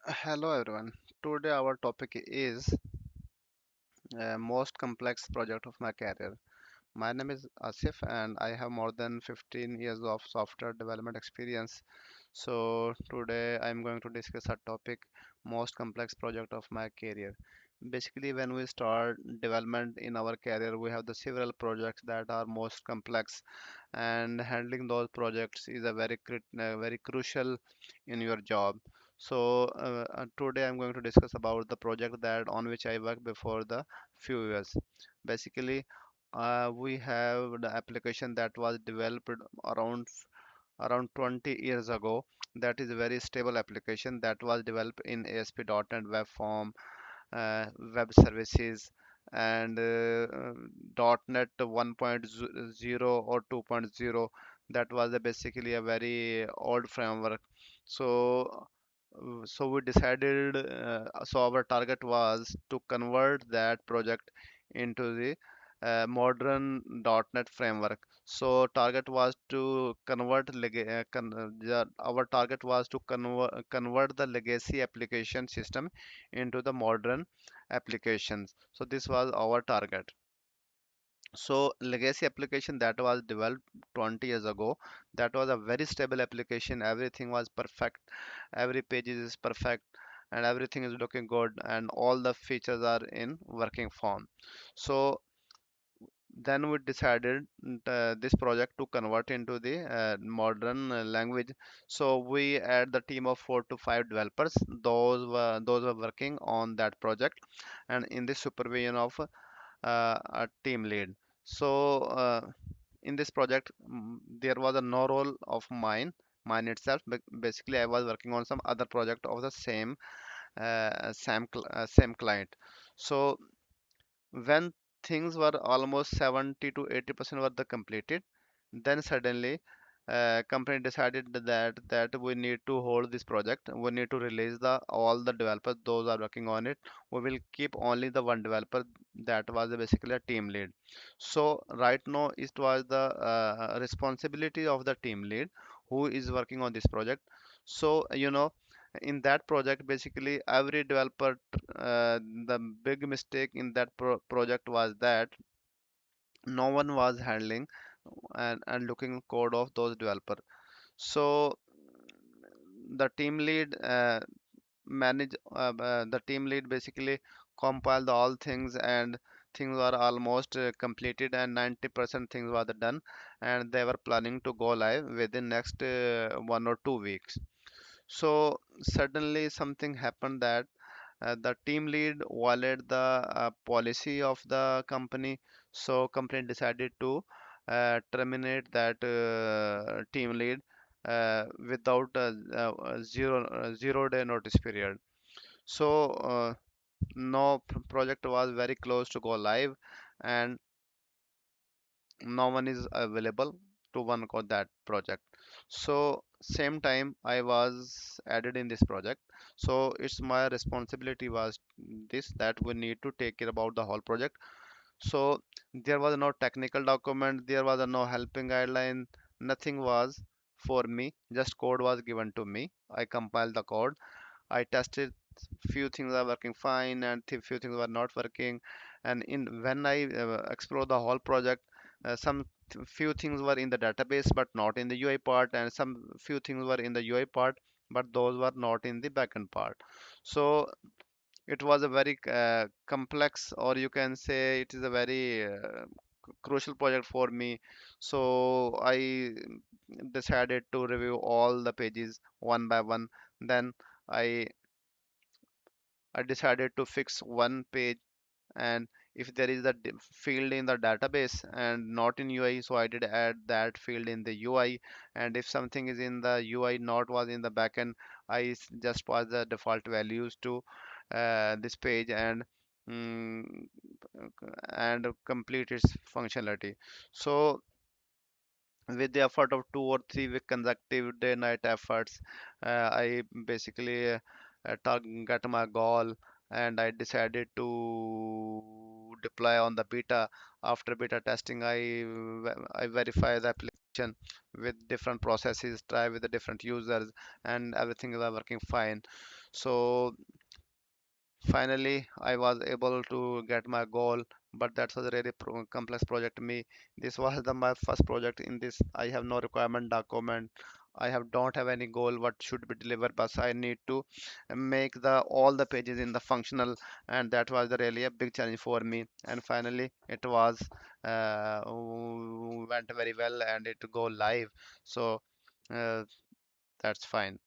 Hello everyone. Today our topic is most complex project of my career. My name is Asif and I have more than 15 years of software development experience. So today I'm going to discuss a topic most complex project of my career. Basically, when we start development in our career, we have the several projects that are most complex, and handling those projects is a very crucial in your job. So today I'm going to discuss about the project that on which I worked before the few years. Basically, we have the application that was developed around around 20 years ago. That is a very stable application that was developed in ASP.NET Web Form, web services, and .NET 1.0 or 2.0. That was basically a very old framework. So so we decided, so our target was to convert that project into the modern .NET framework. So target was to our target was to convert the legacy application system into the modern applications. So this was our target. So legacy application that was developed 20 years ago, that was a very stable application. Everything was perfect. Every page is perfect and everything is looking good and all the features are in working form. So then we decided this project to convert into the modern language. So we had the team of 4 to 5 developers. Those were working on that project and in the supervision of a team lead. So in this project, there was a no role of mine itself. Basically, I was working on some other project of the same client. So when things were almost 70 to 80% were the completed, then suddenly company decided that we need to hold this project. We need to release the all the developers those are working on it. We will keep only the one developer that was basically a team lead. So right now it was the responsibility of the team lead who is working on this project. So in that project, basically every developer, the big mistake in that project was that no one was handling and looking code of those developer. So the team lead the team lead basically compiled all things, and things were almost completed and 90% things were done, and they were planning to go live within next 1 or 2 weeks. So suddenly something happened that the team lead violated the policy of the company. So company decided to terminate that team lead without a 0 day notice period. So no project was very close to go live, and no one is available to work on that project. So same time I was added in this project. So it's my responsibility was this, that we need to take care about the whole project. So there was no technical document, there was no helping guideline, nothing was for me, just code was given to me. I compiled the code, I tested, few things are working fine and few things were not working. And in when I explore the whole project, few things were in the database but not in the UI part, and some few things were in the UI part but those were not in the backend part. So it was a very complex, or you can say it is a very crucial project for me. So I decided to review all the pages one by one. Then I I decided to fix one page, and if there is a field in the database and not in UI, so I did add that field in the UI. And if something is in the UI not was in the backend, just pass the default values to this page mm, and complete its functionality. So with the effort of 2 or 3 week consecutive day night efforts, I basically got my goal, and I decided to deploy on the beta. After beta testing, I verify the application with different processes, try with the different users, and everything was working fine. So finally, I was able to get my goal, but that was a really complex project to me. This was my first project. In this, I have no requirement document. Don't have any goal what should be delivered, but I need to make the all the pages in the functional, and that was really a big challenge for me. And finally, it was went very well, and it go live. So uh, that's fine.